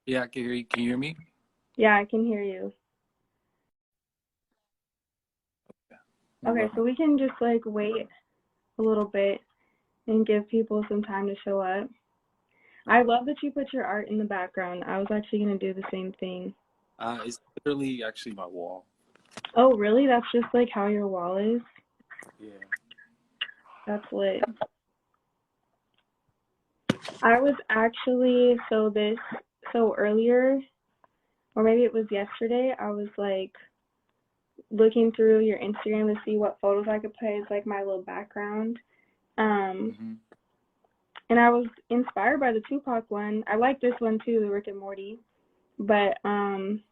Yeah, I can hear you. Can you hear me? Yeah, I can hear you. Yeah. Let me Okay, look. so we can just like wait a little bit and give people some time to show up. I love that you put your art in the background. I was actually gonna do the same thing. It's literally actually my wall. Oh, really? That's just like how your wall is? Yeah. That's lit. I was actually so earlier, or maybe it was yesterday, I was like looking through your Instagram to see what photos I could put as like my little background. Um, Hmm. and I was inspired by the Tupac one. I like this one too, the Rick and Morty. But I'm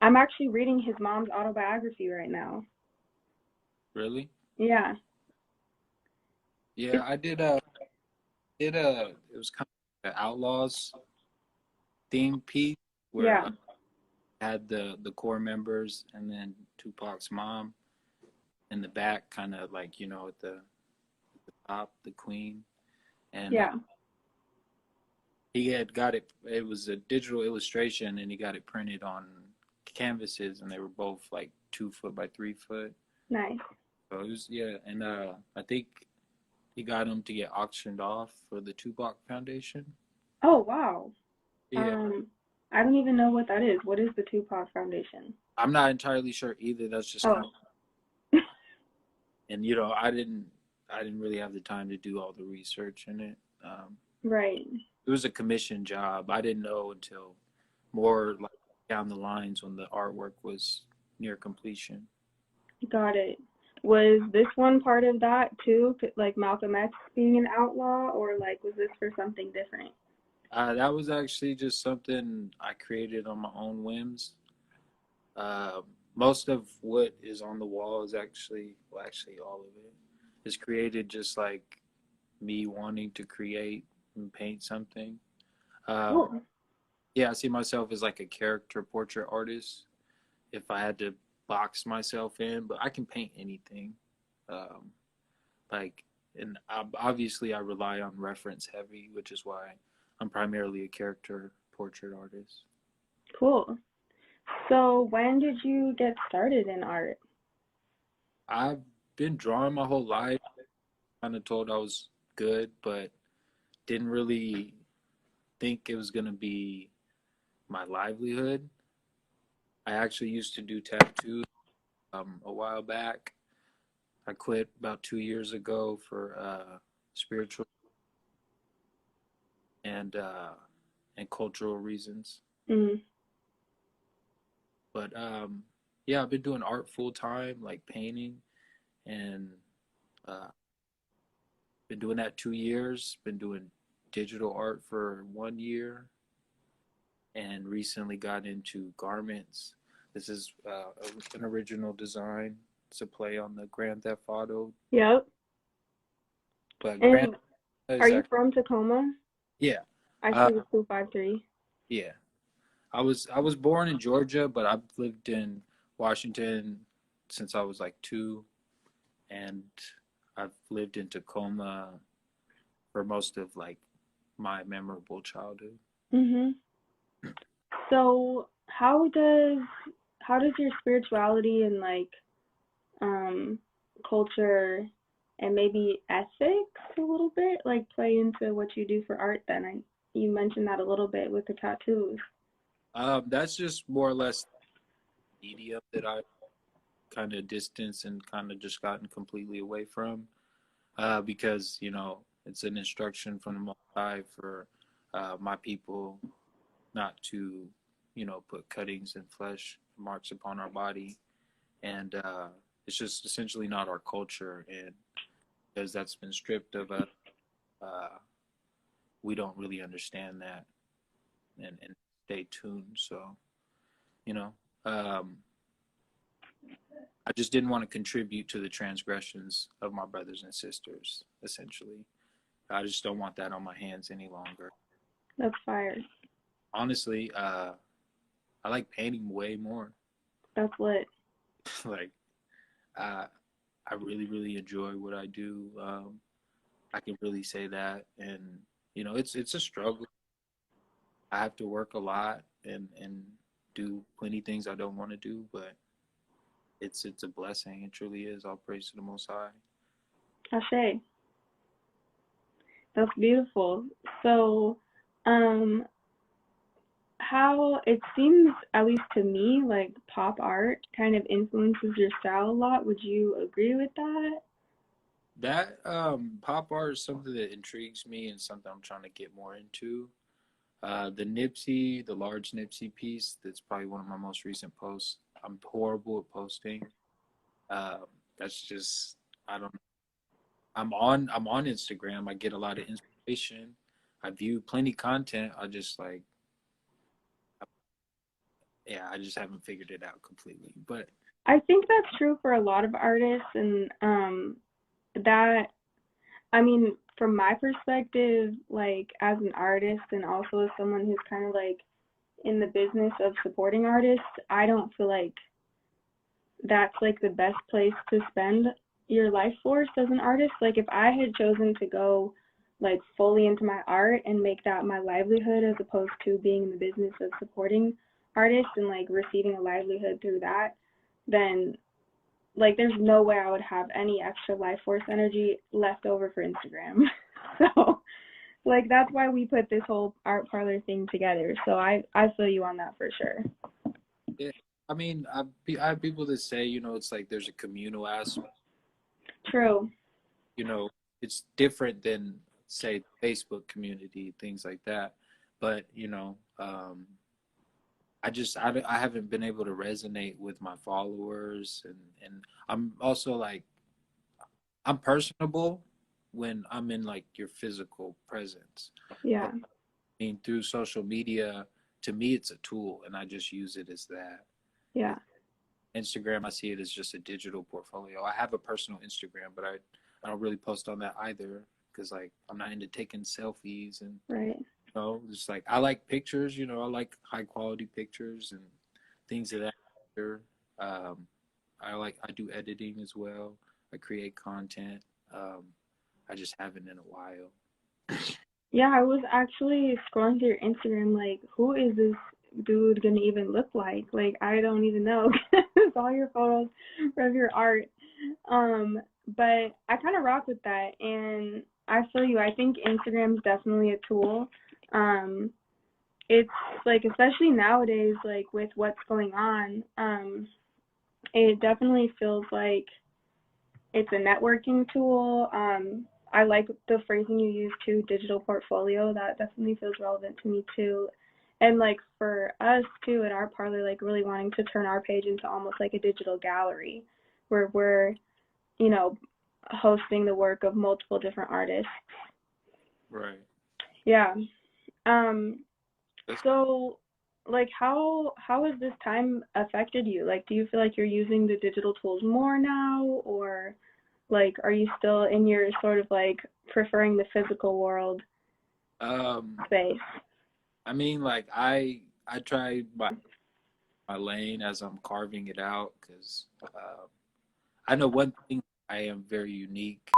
actually reading his mom's autobiography right now. Really? Yeah. Yeah, It's I did it was kind of an Outlaws theme piece where yeah. I had the core members and then Tupac's mom in the back, kind of like at the top, the queen, and Yeah. he had got it. It was a digital illustration, and he got it printed on canvases, and they were both like 2 foot by 3 foot. Nice. So it was, yeah, and I think he got them to get auctioned off for the Tupac Foundation. Oh, wow. Yeah, Um I don't even know what that is. What is the Tupac Foundation? I'm not entirely sure either. That's just kind Oh. of, and I didn't really have the time to do all the research in it. Right. It was a commission job. I didn't know until more like down the lines when the artwork was near completion. Got it. Was this one part of that too? Like Malcolm X being an outlaw, or like was this for something different? That was actually just something I created on my own whims. Uh, Most of what is on the wall is actually all of it is created just like me wanting to create and paint something. Um, Cool. yeah, I see myself as like a character portrait artist. If I had to box myself in, but I can paint anything. Um, like, and obviously I rely on reference heavy, which is why I'm primarily a character portrait artist. Cool. So when did you get started in art? I've been drawing my whole life. Kind of told I was good, but didn't really think it was gonna be my livelihood. I actually used to do tattoos a while back. I quit about 2 years ago for spiritual and uh, and cultural reasons. Mm. But yeah, I've been doing art full time, like painting, and uh, been doing that 2 years. Been doing digital art for 1 year, and recently got into garments. This is an original design. It's a play on the Grand Theft Auto, Yep. but Grand And Theft are is you actually, from Tacoma? yeah, I uh, see the 253. yeah. I was born in Georgia, but I've lived in Washington since I was like two, and I've lived in Tacoma for most of like my memorable childhood. Mhm. So how does your spirituality and like um culture and maybe ethics a little bit like play into what you do for art then? You mentioned that a little bit with the tattoos. That's just more or less media that I kind of distanced and kind of just gotten completely away from, because it's an instruction from the Most High for my people not to put cuttings and flesh marks upon our body, and it's just essentially not our culture, and because that's been stripped of us, uh, we don't really understand that and stay tuned. So you know. Um, I just didn't want to contribute to the transgressions of my brothers and sisters, essentially. I just don't want that on my hands any longer. That's fire. Honestly, I like painting way more. That's lit. Like, uh, I really, really enjoy what I do. I can really say that, and it's a struggle. I have to work a lot and do plenty things I don't want to do, but it's a blessing. It truly is. All praise to the Most High. Ashe. That's beautiful. So, um, how it seems, at least to me, like pop art kind of influences your style a lot. Would you agree with that? That pop art is something that intrigues me and something I'm trying to get more into. The large Nipsey piece, that's probably one of my most recent posts. I'm horrible at posting. Um, that's just I don't. I'm on Instagram. I get a lot of inspiration. I view plenty content. I just like yeah. I just haven't figured it out completely. But I think that's true for a lot of artists, and that I mean, from my perspective, like as an artist and also as someone who's kind of like in the business of supporting artists, I don't feel like that's like the best place to spend your life force as an artist. Like if I had chosen to go like fully into my art and make that my livelihood as opposed to being in the business of supporting artists and like receiving a livelihood through that, then like there's no way I would have any extra life force energy left over for Instagram. So like that's why we put this whole art parlor thing together. So I feel you on that for sure. yeah, I mean, I have people that say it's like there's a communal aspect. True. It's different than say Facebook community, things like that. But I haven't been able to resonate with my followers, and I'm also like I'm personable when I'm in like your physical presence. But Yeah. I mean, through social media, to me, it's a tool, and I just use it as that. Yeah. With Instagram, I see it as just a digital portfolio. I have a personal Instagram, but I don't really post on that either because like I'm not into taking selfies and Right. just like I like pictures. I like high quality pictures and things of that nature. Um, I do editing as well. I create content. Um, I just haven't in a while. Yeah, I was actually scrolling through your Instagram like, who is this dude gonna even look like? Like, I don't even know. It's all your photos of your art. But I kind of rock with that, and I feel you. I think Instagram's definitely a tool. Um, it's like, especially nowadays, like with what's going on, it definitely feels like it's a networking tool. I like the phrasing you use too, digital portfolio. That definitely feels relevant to me too. And like for us too at our parlor, like really wanting to turn our page into almost like a digital gallery where we're, you know, hosting the work of multiple different artists. Right. Yeah. Um, That's so like how has this time affected you? Like do you feel like you're using the digital tools more now, or like are you still in your sort of like preferring the physical world um. space? I mean, like I try my lane as I'm carving it out because I know one thing I am very unique.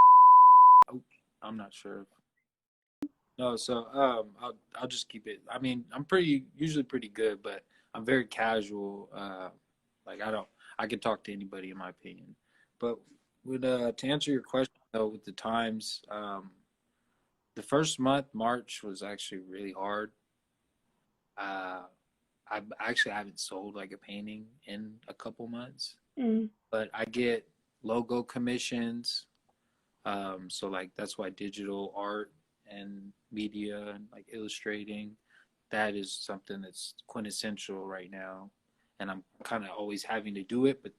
Oh, I'm not sure. No, so I'll just keep it. I mean, I'm pretty usually pretty good, but I'm very casual. Like I can talk to anybody in my opinion. But with to answer your question though, with the times, the first month March was actually really hard. Uh, I actually haven't sold like a painting in a couple months, Mm. but I get logo commissions. So like that's why digital art and media and like illustrating, that is something that's quintessential right now. And I'm kind of always having to do it, but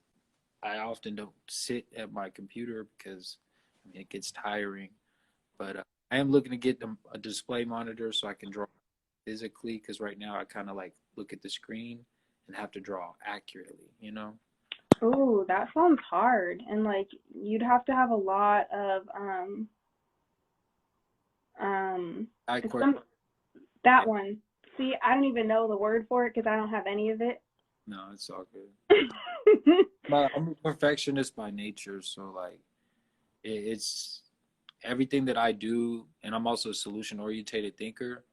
I often don't sit at my computer because I mean it gets tiring. But I am looking to get a display monitor so I can draw physically because right now I kind of like look at the screen and have to draw accurately. Oh, that sounds hard. And like you'd have to have a lot of um I it's quite some that one. See, I don't even know the word for it because I don't have any of it. no, it's all good. I'm a perfectionist by nature, so like it's everything that I do, and I'm also a solution oriented thinker.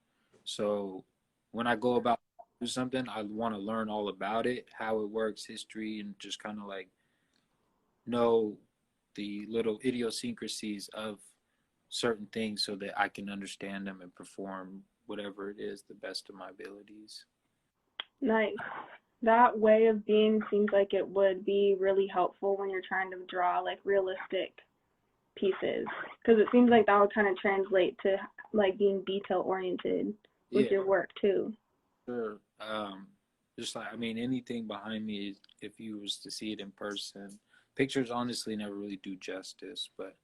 So when I go about do something, I want to learn all about it, how it works, history, and just kind of like know the little idiosyncrasies of certain things so that I can understand them and perform whatever it is the best of my abilities. Nice. That way of being seems like it would be really helpful when you're trying to draw like realistic pieces, because it seems like that would kind of translate to like being detail oriented with Yeah, your work too. sure. Just like, I mean, anything behind me, if you was to see it in person, pictures honestly never really do justice. But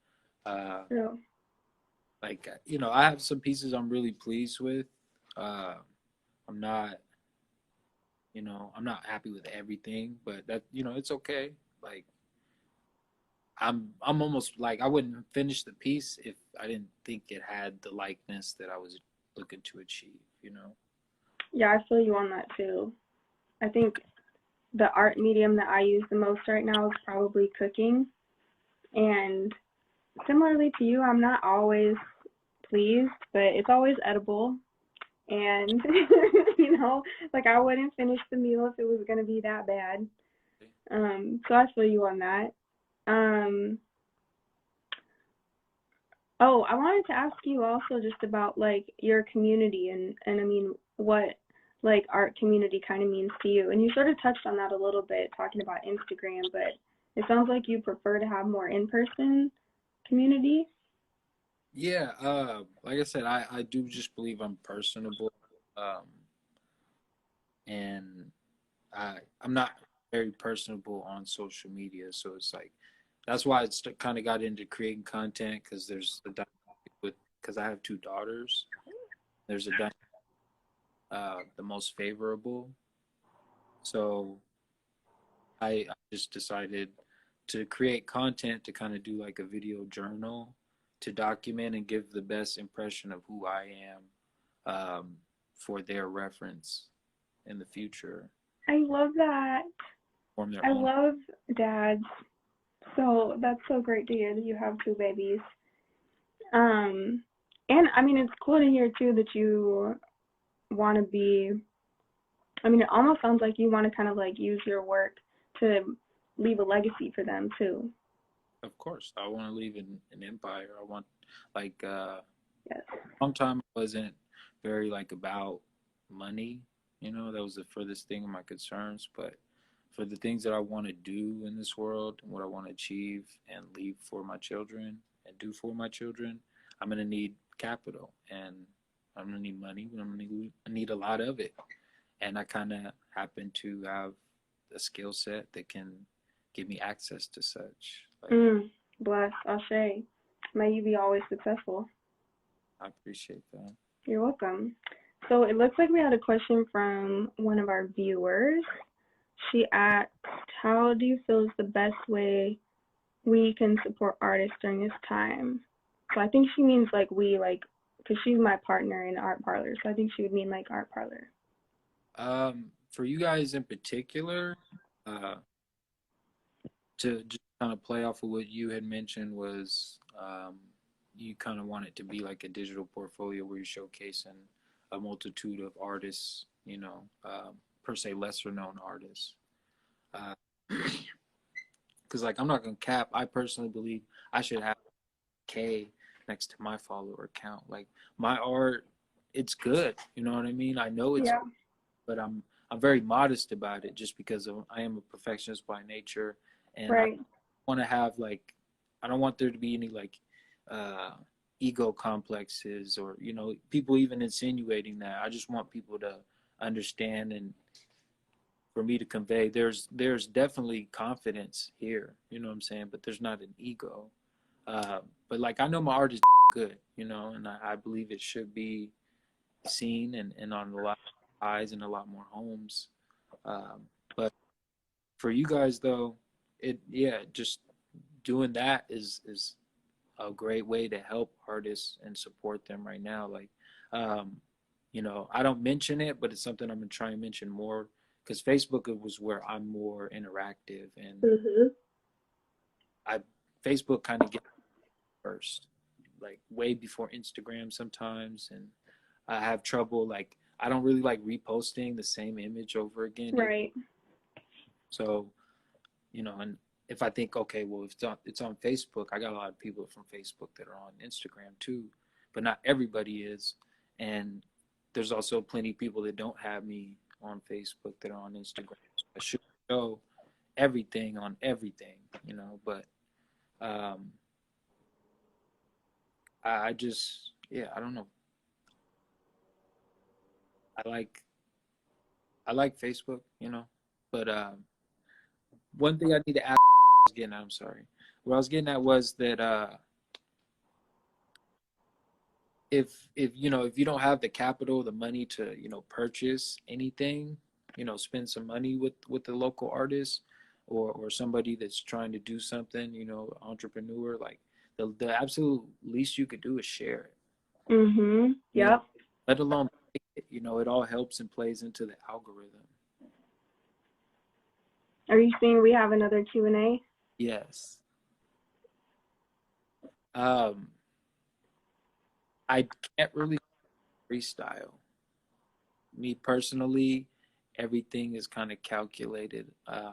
uh, Yeah. like I have some pieces I'm really pleased with. Uh, I'm not, I'm not happy with everything, but that it's okay. Like I'm almost like I wouldn't finish the piece if I didn't think it had the likeness that I was looking to achieve. Yeah, I feel you on that too. I think the art medium that I use the most right now is probably cooking. And similarly to you, I'm not always pleased, but it's always edible. And, like I wouldn't finish the meal if it was going to be that bad. So I feel you on that. Um, oh, I wanted to ask you also just about like your community and I mean what like art community kind of means to you. And you sort of touched on that a little bit talking about Instagram, but it sounds like you prefer to have more in-person community. Yeah, like I said, I do just believe I'm personable, um, and I'm not very personable on social media, so it's like that's why it's kind of got into creating content because there's a dynamic with because I have two daughters. There's a the most favorable, so I just decided to create content to kind of do like a video journal to document and give the best impression of who I am for their reference in the future, I love that. form their I own. love dads. So that's so great to hear that you have two babies. Um, and I mean, it's cool to hear too that you want to be, I mean, it almost sounds like you want to kind of like use your work to leave a legacy for them too. Of course, I want to leave an empire. I want like Yes. long time I wasn't very like about money. That was the furthest thing of my concerns. But for the things that I want to do in this world and what I want to achieve and leave for my children and do for my children, I'm gonna need capital and I'm gonna need money. I need a lot of it. And I kind of happen to have a skill set that can give me access to such. Like Bless, Ashe. May you be always successful. I appreciate that. You're welcome. So it looks like we had a question from one of our viewers. She asked, how do you feel is the best way we can support artists during this time? So I think she means like we, like, because she's my partner in Art Parlor. So I think she would mean like Art Parlor. For you guys in particular, to just kind of play off of what you had mentioned was you kind of want it to be like a digital portfolio where you're showcasing a multitude of artists, per se lesser known artists. Because like I'm not gonna cap, I personally believe I should have K next to my follower count. Like my art, it's good. You know what I mean? I know it's, Yeah. but I'm very modest about it just because I am a perfectionist by nature, and I Right. want to have like I don't want there to be any like uh, ego complexes or people even insinuating that. I just want people to understand and for me to convey there's definitely confidence here. You know what I'm saying? But there's not an ego. But like I know my art is good, and I believe it should be seen and on a lot of eyes and a lot more homes. But for you guys though, just doing that is a great way to help artists and support them right now. Like, I don't mention it, but it's something I'm gonna try and mention more because Facebook was where I'm more interactive and Mhm. I Facebook kind of gets first, like way before Instagram sometimes, and I have trouble like I don't really like reposting the same image over again either. Right. So, and if I think, okay, well, if it's on Facebook, I got a lot of people from Facebook that are on Instagram too, but not everybody is. And there's also plenty of people that don't have me on Facebook that are on Instagram. So I should show everything on everything, but um, I just, yeah, I don't know. I like I like Facebook, but one thing I need to ask. Getting at, I'm sorry. What I was getting at was that if you don't have the capital, the money to purchase anything, spend some money with the local artist or somebody that's trying to do something, entrepreneur, like the absolute least you could do is share it. Yeah. Yep. Let alone it all helps and plays into the algorithm. Are you seeing we have another Q&A? Yes. Um, I can't really freestyle. Me personally, everything is kind of calculated. I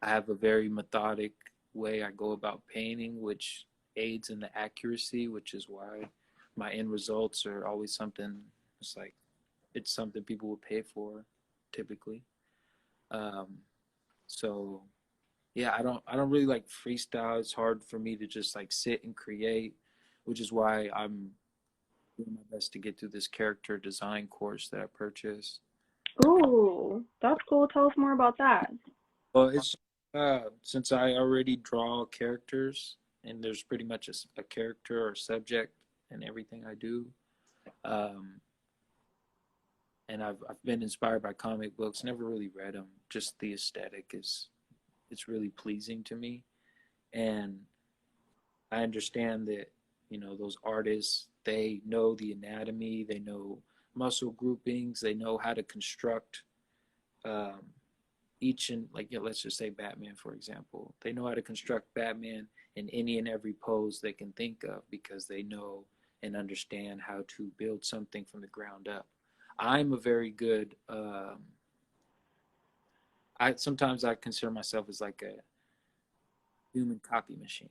have a very methodic way I go about painting, which aids in the accuracy, which is why my end results are always something. It's something people will pay for, typically. Um, so yeah, I don't really like freestyle. It's hard for me to just like sit and create, which is why I'm doing my best to get through this character design course that I purchased. Ooh, that's cool. Tell us more about that. Well, it's since I already draw characters, and there's pretty much a character or subject in everything I do. Um, and I've been inspired by comic books. Never really read them. Just the aesthetic it's really pleasing to me, and I understand that those artists, they know the anatomy, they know muscle groupings, they know how to construct um, each and like let's just say Batman for example. They know how to construct Batman in any and every pose they can think of because they know and understand how to build something from the ground up. I'm a very good. I consider myself as like a human copy machine.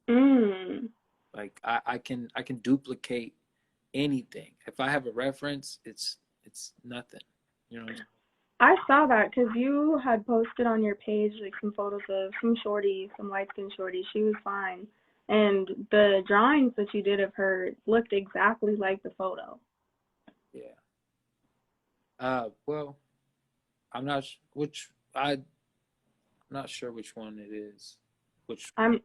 Mm. Like I can duplicate anything. If I have a reference, it's nothing. You know what I'm saying? I saw that because you had posted on your page like some photos of some shorty, some light skinned shorty. She was fine. And the drawings that you did of her looked exactly like the photo. Yeah. Well, I'm not which I'm not sure which one it is. Which I'm,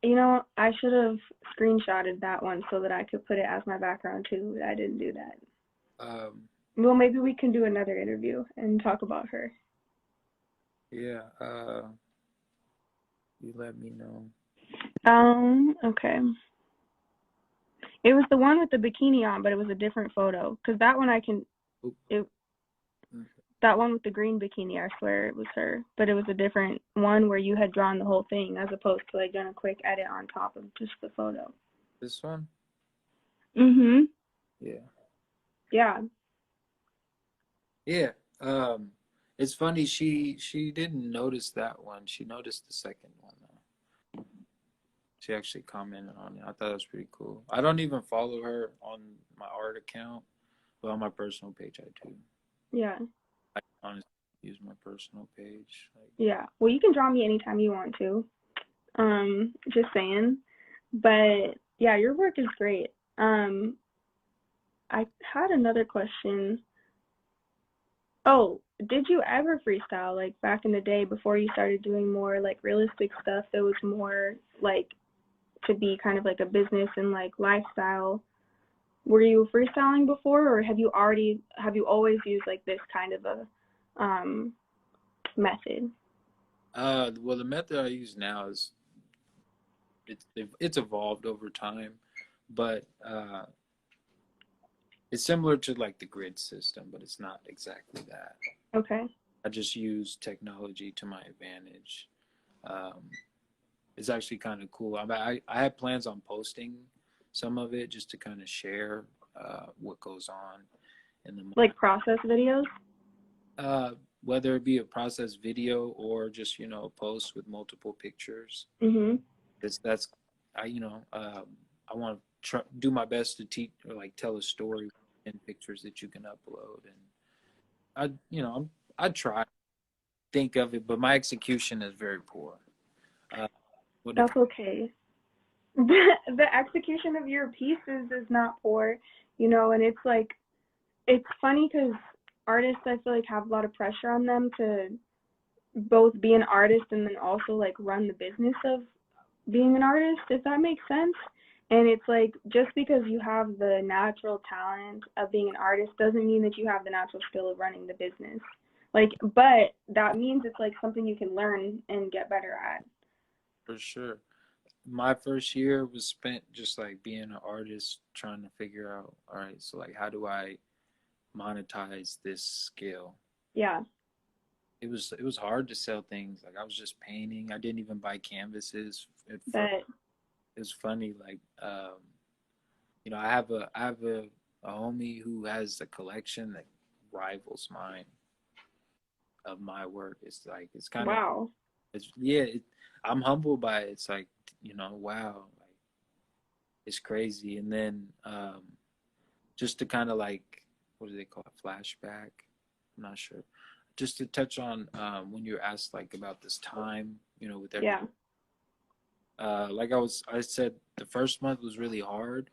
I should have screenshotted that one so that I could put it as my background too, but I didn't do that. um Well, maybe we can do another interview and talk about her. yeah, you let me know. Okay. It was the one with the bikini on, but it was a different photo. Because that one Oop. it, Mm. that one with the green bikini, I swear it was her. But it was a different one where you had drawn the whole thing as opposed to like doing a quick edit on top of just the photo. This one? Mhm. Yeah. Yeah. Yeah. It's funny she didn't notice that one. She noticed the second one though. She actually commented on it. I thought it was pretty cool. I don't even follow her on my art account, but on my personal page I do. Yeah. I honestly use my personal page. Like, Yeah. Well, you can draw me anytime you want to. Just saying. But yeah, your work is great. I had another question. Oh, did you ever freestyle like back in the day before you started doing more like realistic stuff that was more like to be kind of like a business and like lifestyle? Were you freestyling before or have you always used like this kind of a um method? well, the method I use now is it's evolved over time, but it's similar to like the grid system, but it's not exactly that. Okay. I just use technology to my advantage. Um, it's actually kind of cool. I had plans on posting some of it just to kind of share what goes on, in the Like process videos? whether it be a process video or just posts with multiple pictures. Mhm. That's I I want to do my best to teach or like tell a story in pictures that you can upload, and I try to think of it, but my execution is very poor. Uh, when it That's okay. The execution of your pieces is not poor, and it's like it's funny because artists I feel like have a lot of pressure on them to both be an artist and then also like run the business of being an artist, if that makes sense. And it's like just because you have the natural talent of being an artist doesn't mean that you have the natural skill of running the business. Like, but that means it's like something you can learn and get better at. For sure. My first year was spent just like being an artist, trying to figure out, all right, so like how do I monetize this skill? Yeah, It was hard to sell things. Like I was just painting. I didn't even buy canvases at first. but It was funny. Like I have a homie who has a collection that rivals mine of my work. It's like it's kind of wow. it's yeah. I'm humbled by it. It's like wow, like it's crazy. And then just to kind of like what do they call it, flashback? I'm not sure. Just to touch on when you're asked like about this time, with everything. Yeah, Like I said, the first month was really hard,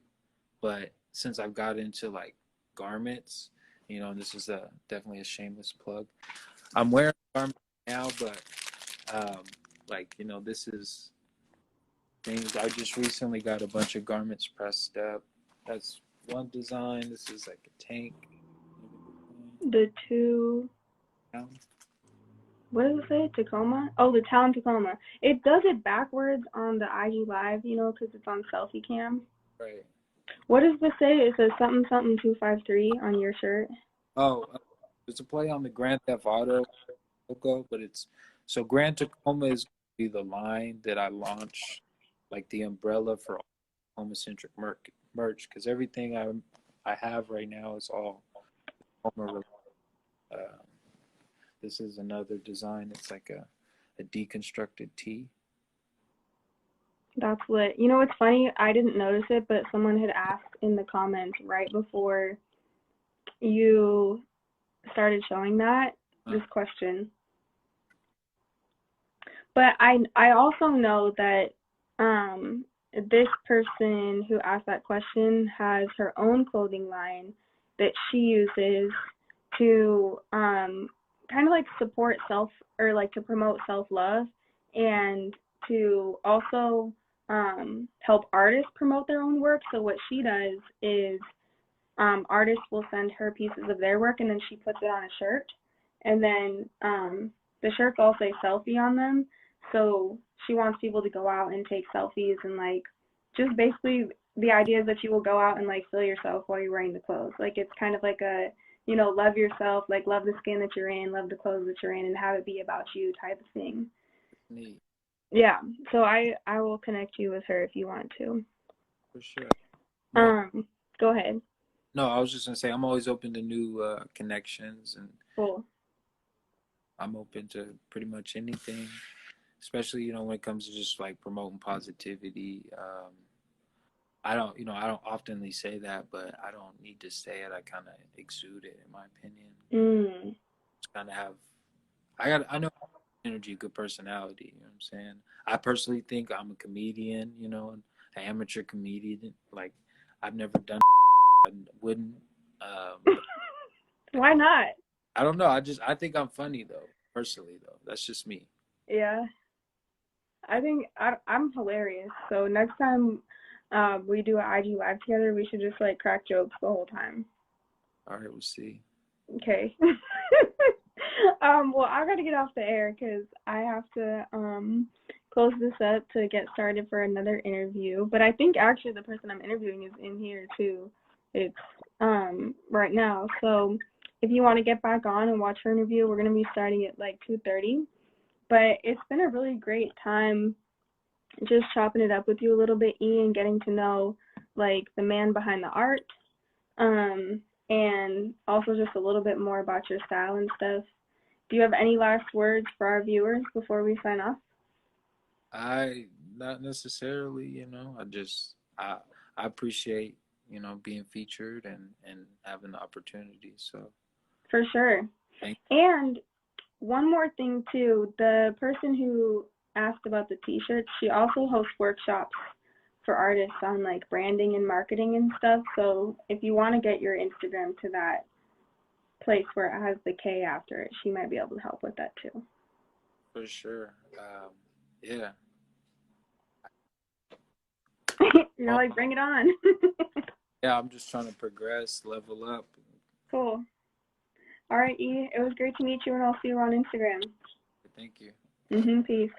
but since I've got into like garments, and this is definitely a shameless plug. I'm wearing garments now, but like this is things I just recently got a bunch of garments pressed up. That's one design. This is like a tank. the two. What does it say? Tacoma? Oh, the town Tacoma. It does it backwards on the IG Live, because it's on selfie cam. Right. What does this say? It says something something 253 on your shirt. Oh, it's a play on the Grand Theft Auto logo, but it's so Grand Tacoma is going to be the line that I launch, like the umbrella for Tacoma-centric merch, because everything I have right now is all Tacoma. Uh, this is another design. It's like a deconstructed tee. That's lit. You know what's funny? I didn't notice it, but someone had asked in the comments right before you started showing that this question. But I also know that this person who asked that question has her own clothing line that she uses to kind of like support self or like to promote self-love and to also help artists promote their own work. So what she does is artists will send her pieces of their work and then she puts it on a shirt, and then the shirts all say selfie on them. So she wants people to go out and take selfies and like just basically the idea is that you will go out and like feel yourself while you're wearing the clothes. Like it's kind of like a love yourself, like love the skin that you're in, love the clothes that you're in, and have it be about you type of thing. Neat. Yeah. So I will connect you with her if you want to. For sure. No, Go ahead. no, I was just gonna say I'm always open to new connections, and Cool. I'm open to pretty much anything, especially when it comes to just like promoting positivity. I don't oftenly say that, but I don't need to say it. I kind of exude it, in my opinion. Just kind of I know energy, good personality. You know what I'm saying? I personally think I'm a comedian. An amateur comedian. Like I've never done. I wouldn't. Why not? I don't know. I think I'm funny though. Personally though, that's just me. Yeah. I think I'm hilarious. So next time we do an IG live together, we should just like crack jokes the whole time. All right, we'll see. Okay. Well, I gotta get off the air because I have to close this up to get started for another interview. But I think actually the person I'm interviewing is in here too. It's right now. So if you want to get back on and watch her interview, we're gonna be starting at like 2:30. But it's been a really great time just chopping it up with you a little bit, E, and getting to know like the man behind the art. and also just a little bit more about your style and stuff. Do you have any last words for our viewers before we sign off? I not necessarily, you know. I appreciate, you know, being featured and having the opportunity. So For sure. thank And one more thing too, the person who asked about the t-shirts, she also hosts workshops for artists on like branding and marketing and stuff. So if you want to get your Instagram to that place where it has the K after it, she might be able to help with that too. for sure. Yeah. You're Well, like, bring it on. yeah, I'm just trying to progress, level up. Cool. All right, E, it was great to meet you, and I'll see you on Instagram. Thank you. Peace.